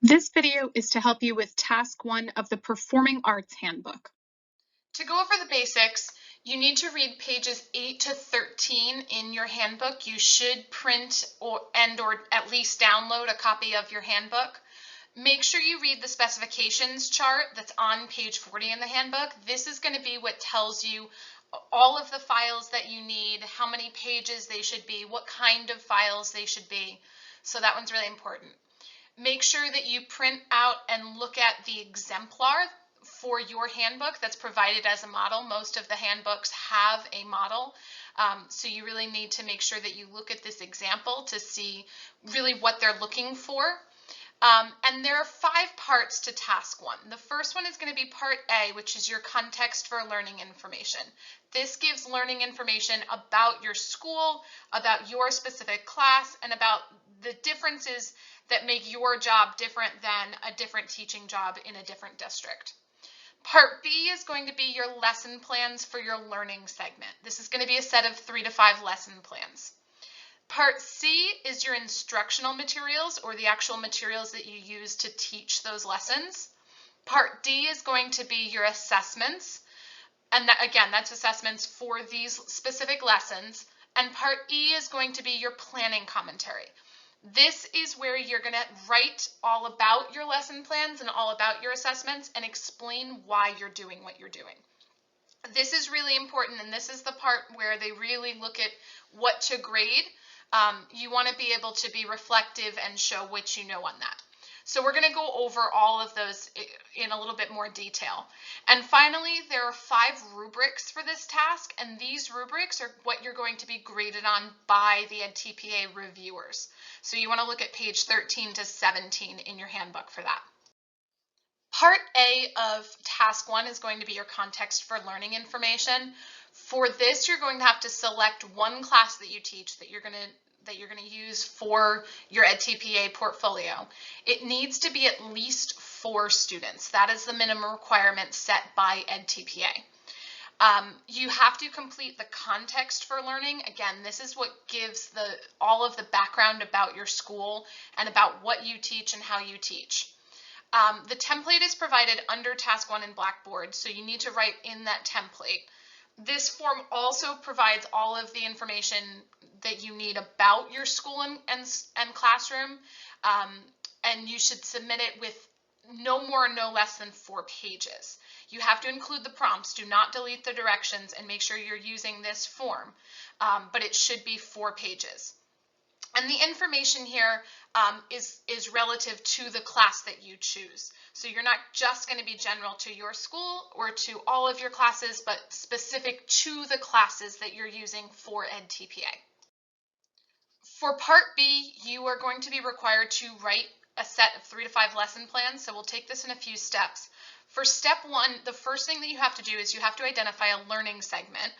This video is to help you with Task 1 of the Performing Arts Handbook. To go over the basics, you need to read pages 8 to 13 in your handbook. You should print or at least download a copy of your handbook. Make sure you read the specifications chart that's on page 40 in the handbook. This is going to be what tells you all of the files that you need, how many pages they should be, what kind of files they should be. So that one's really important. Make sure that you print out and look at the exemplar for your handbook that's provided as a model. Most of the handbooks have a model, so you really need to make sure that you look at this example to see really what they're looking for. And there are 5 parts to task 1. The first one is going to be part A, which is your context for learning information. This gives learning information about your school, about your specific class, and about the differences that make your job different than a different teaching job in a different district. Part B is going to be your lesson plans for your learning segment. This is going to be a set of 3 to 5 lesson plans. Part C is your instructional materials, or the actual materials that you use to teach those lessons. Part D is going to be your assessments. And again, that's assessments for these specific lessons. And Part E is going to be your planning commentary. This is where you're going to write all about your lesson plans and all about your assessments and explain why you're doing what you're doing. This is really important, and this is the part where they really look at what to grade. You want to be able to be reflective and show what you know on that. So we're going to go over all of those in a little bit more detail. And finally, there are 5 rubrics for this task, and these rubrics are what you're going to be graded on by the EdTPA reviewers. So you want to look at page 13 to 17 in your handbook for that. Part A of task 1 is going to be your context for learning information. For this, you're going to have to select one class that you teach that you're going to use for your EdTPA portfolio. It needs to be at least 4 students. That is the minimum requirement set by EdTPA. You have to complete the context for learning. Again, this is what gives all of the background about your school and about what you teach and how you teach. The template is provided under Task 1 in Blackboard, so you need to write in that template. This form also provides all of the information that you need about your school and classroom, and you should submit it with no more, no less than 4 pages. You have to include the prompts. Do not delete the directions, and make sure you're using this form, but it should be 4 pages. And the information here is relative to the class that you choose. So you're not just going to be general to your school or to all of your classes, but specific to the classes that you're using for EdTPA. For Part B, you are going to be required to write a set of 3 to 5 lesson plans. So we'll take this in a few steps. For step 1, the first thing that you have to do is you have to identify a learning segment,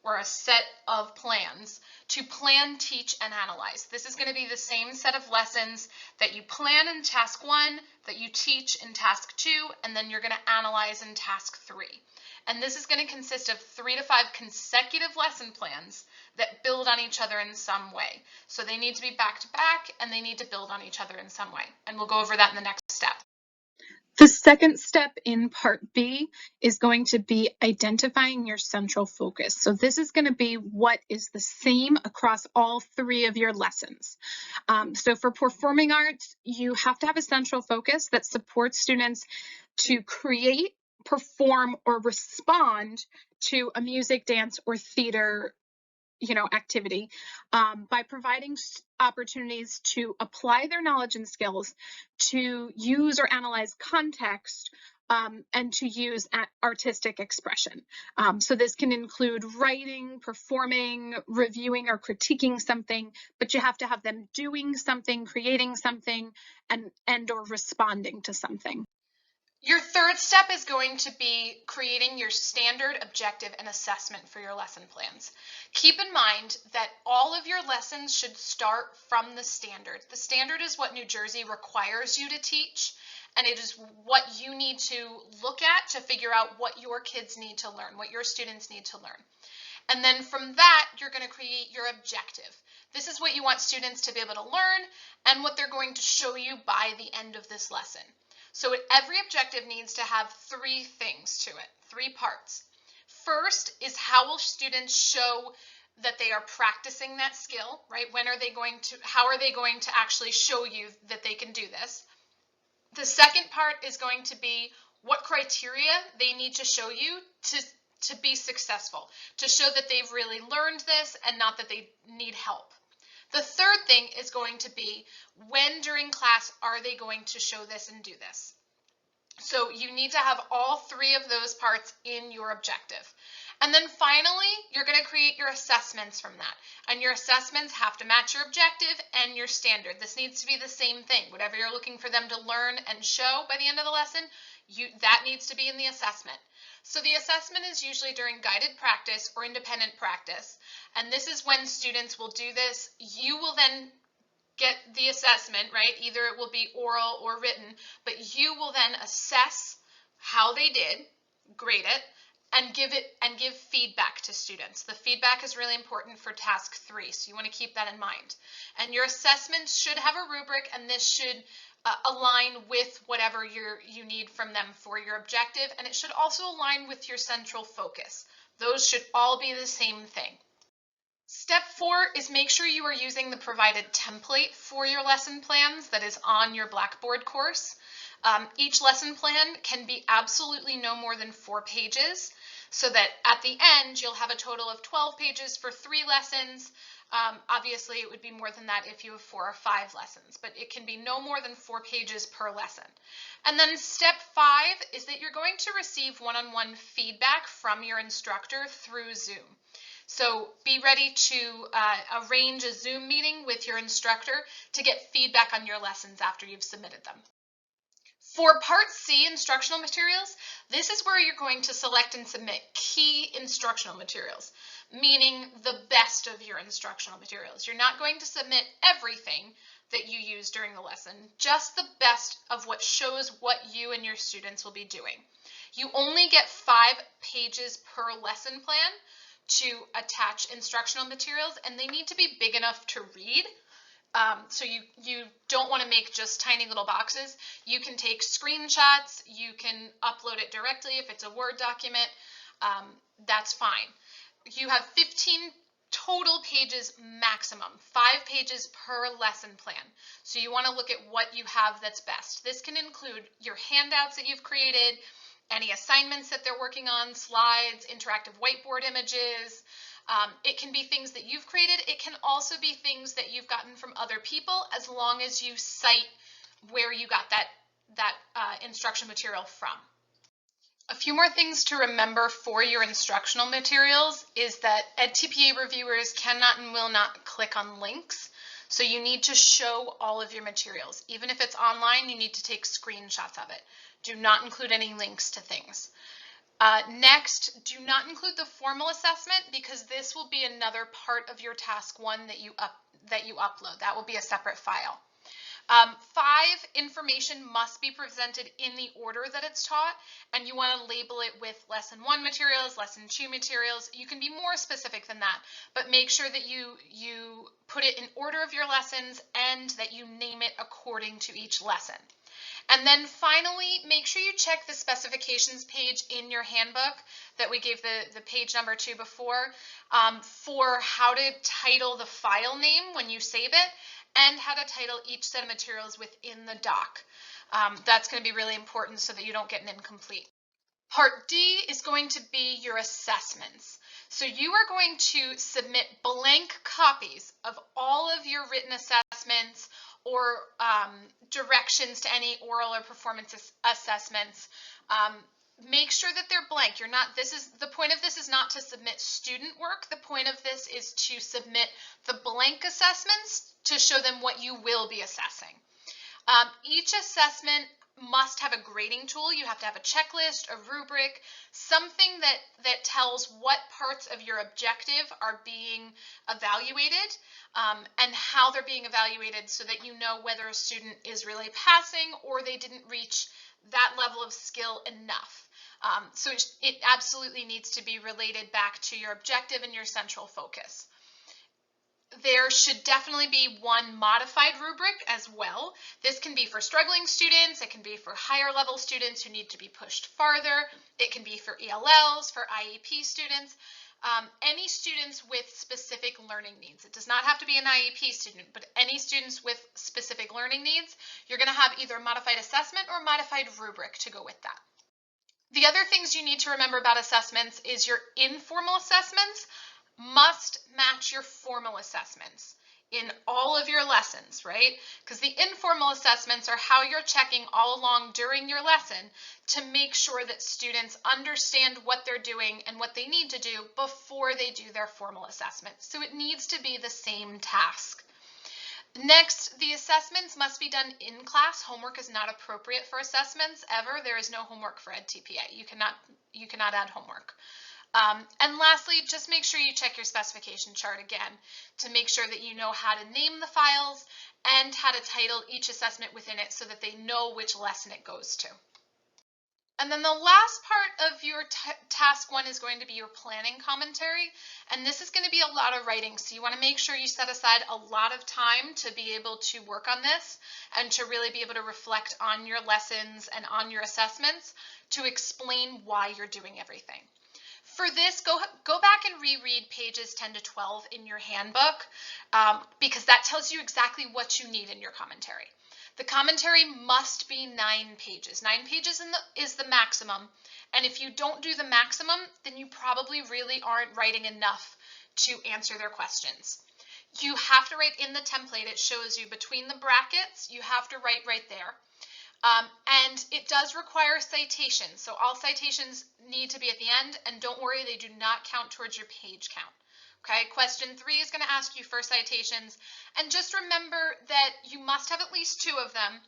or a set of plans to plan, teach, and analyze. This is going to be the same set of lessons that you plan in Task 1, that you teach in Task 2, and then you're going to analyze in Task 3. And this is going to consist of 3 to 5 consecutive lesson plans that build on each other in some way. So they need to be back to back, and they need to build on each other in some way. And we'll go over that in the next step. The second step in Part B is going to be identifying your central focus. So this is going to be what is the same across all 3 of your lessons. So for performing arts, you have to have a central focus that supports students to create, perform, or respond to a music, dance, or theater activity by providing opportunities to apply their knowledge and skills, to use or analyze context, and to use artistic expression. So this can include writing, performing, reviewing, or critiquing something, but you have to have them doing something, creating something, and or responding to something. Your third step is going to be creating your standard, objective, and assessment for your lesson plans. Keep in mind that all of your lessons should start from the standard. The standard is what New Jersey requires you to teach, and it is what you need to look at to figure out what your kids need to learn, what your students need to learn. And then from that, you're going to create your objective. This is what you want students to be able to learn and what they're going to show you by the end of this lesson. So every objective needs to have three things to it, three parts. First is how will students show that they are practicing that skill, right? How are they going to actually show you that they can do this? The second part is going to be what criteria they need to show you to be successful, to show that they've really learned this and not that they need help. The third thing is going to be when during class are they going to show this and do this. So you need to have all three of those parts in your objective. And then finally, you're going to create your assessments from that. And your assessments have to match your objective and your standard. This needs to be the same thing. Whatever you're looking for them to learn and show by the end of the lesson, that needs to be in the assessment. So the assessment is usually during guided practice or independent practice. And this is when students will do this. You will then get the assessment, right? Either it will be oral or written, but you will then assess how they did, grade it, and give feedback to students. The feedback is really important for task 3, so you want to keep that in mind. And your assessments should have a rubric, and this should align with whatever you need from them for your objective, and it should also align with your central focus. Those should all be the same thing. Step 4 is make sure you are using the provided template for your lesson plans that is on your Blackboard course. Each lesson plan can be absolutely no more than 4 pages, so that at the end you'll have a total of 12 pages for 3 lessons. Obviously it would be more than that if you have 4 or 5 lessons, but it can be no more than 4 pages per lesson. And then step 5 is that you're going to receive one-on-one feedback from your instructor through Zoom. So be ready to arrange a Zoom meeting with your instructor to get feedback on your lessons after you've submitted them. For Part C, instructional materials, this is where you're going to select and submit key instructional materials, meaning the best of your instructional materials. You're not going to submit everything that you use during the lesson, just the best of what shows what you and your students will be doing. You only get 5 pages per lesson plan to attach instructional materials, and they need to be big enough to read. So you don't want to make just tiny little boxes. You can take screenshots, you can upload it directly if it's a Word document, that's fine. You have 15 total pages maximum, 5 pages per lesson plan. So you want to look at what you have that's best. This can include your handouts that you've created, any assignments that they're working on, slides, interactive whiteboard images. It can be things that you've created. It can also be things that you've gotten from other people, as long as you cite where you got that instruction material from. A few more things to remember for your instructional materials is that EdTPA reviewers cannot and will not click on links. So you need to show all of your materials. Even if it's online, you need to take screenshots of it. Do not include any links to things. Next, do not include the formal assessment, because this will be another part of your task 1 that you upload. That will be a separate file. 5, information must be presented in the order that it's taught, and you want to label it with lesson 1 materials, lesson 2 materials. You can be more specific than that, but make sure that you put it in order of your lessons and that you name it according to each lesson. And then finally, make sure you check the specifications page in your handbook that we gave the page number to before, for how to title the file name when you save it, and how to title each set of materials within the doc. That's going to be really important so that you don't get an incomplete. Part D is going to be your assessments. So you are going to submit blank copies of all of your written assessments or directions to any oral or performance assessments. Make sure that they're blank. The point of this is not to submit student work. The point of this is to submit the blank assessments to show them what you will be assessing. Each assessment must have a grading tool. You have to have a checklist, a rubric, something that tells what parts of your objective are being evaluated, and how they're being evaluated, so that you know whether a student is really passing or they didn't reach that level of skill enough. So it absolutely needs to be related back to your objective and your central focus. There should definitely be one modified rubric as well. This can be for struggling students, it can be for higher level students who need to be pushed farther, it can be for ELLs, for IEP students, any students with specific learning needs. It does not have to be an IEP student, but any students with specific learning needs, you're going to have either a modified assessment or a modified rubric to go with that. The other things you need to remember about assessments is your informal assessments must match your formal assessments in all of your lessons, right? Because the informal assessments are how you're checking all along during your lesson to make sure that students understand what they're doing and what they need to do before they do their formal assessments. So it needs to be the same task. Next, the assessments must be done in class. Homework is not appropriate for assessments ever. There is no homework for EdTPA. You cannot add homework. And lastly, just make sure you check your specification chart again to make sure that you know how to name the files and how to title each assessment within it so that they know which lesson it goes to. And then the last part of your task one is going to be your planning commentary. And this is going to be a lot of writing. So you want to make sure you set aside a lot of time to be able to work on this and to really be able to reflect on your lessons and on your assessments to explain why you're doing everything. For this, go back and reread pages 10 to 12 in your handbook, because that tells you exactly what you need in your commentary. The commentary must be 9 pages. 9 pages is the maximum, and if you don't do the maximum, then you probably really aren't writing enough to answer their questions. You have to write in the template. It shows you between the brackets, you have to write right there. And it does require citations, so all citations need to be at the end, and don't worry, they do not count towards your page count. Okay, question 3 is going to ask you for citations, and just remember that you must have at least 2 of them,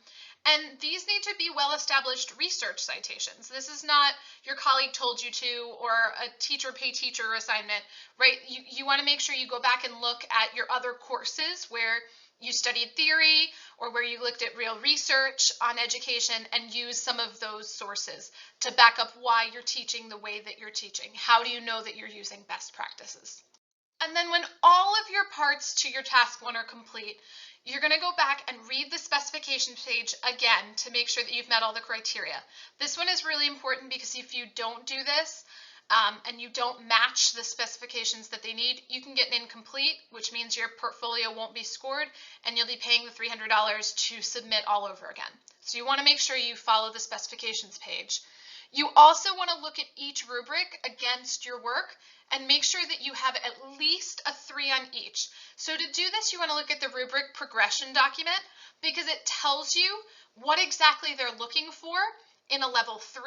and these need to be well-established research citations. This is not your colleague told you to, or a teacher pay teacher assignment, right? You want to make sure you go back and look at your other courses where you studied theory or where you looked at real research on education and use some of those sources to back up why you're teaching the way that you're teaching. How do you know that you're using best practices? And then when all of your parts to your task one are complete, you're going to go back and read the specification page again to make sure that you've met all the criteria. This one is really important because if you don't do this, and you don't match the specifications that they need, you can get an incomplete, which means your portfolio won't be scored and you'll be paying the $300 to submit all over again. So you want to make sure you follow the specifications page. You also want to look at each rubric against your work and make sure that you have at least a 3 on each. So to do this, you want to look at the rubric progression document because it tells you what exactly they're looking for in a level 3,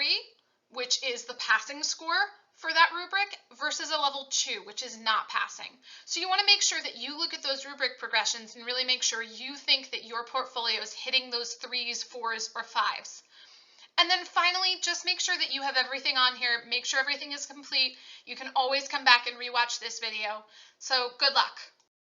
which is the passing score for that rubric, versus a level 2, which is not passing. So you want to make sure that you look at those rubric progressions and really make sure you think that your portfolio is hitting those 3s, 4s, or 5s. And then finally, just make sure that you have everything on here. Make sure everything is complete. You can always come back and rewatch this video. So good luck.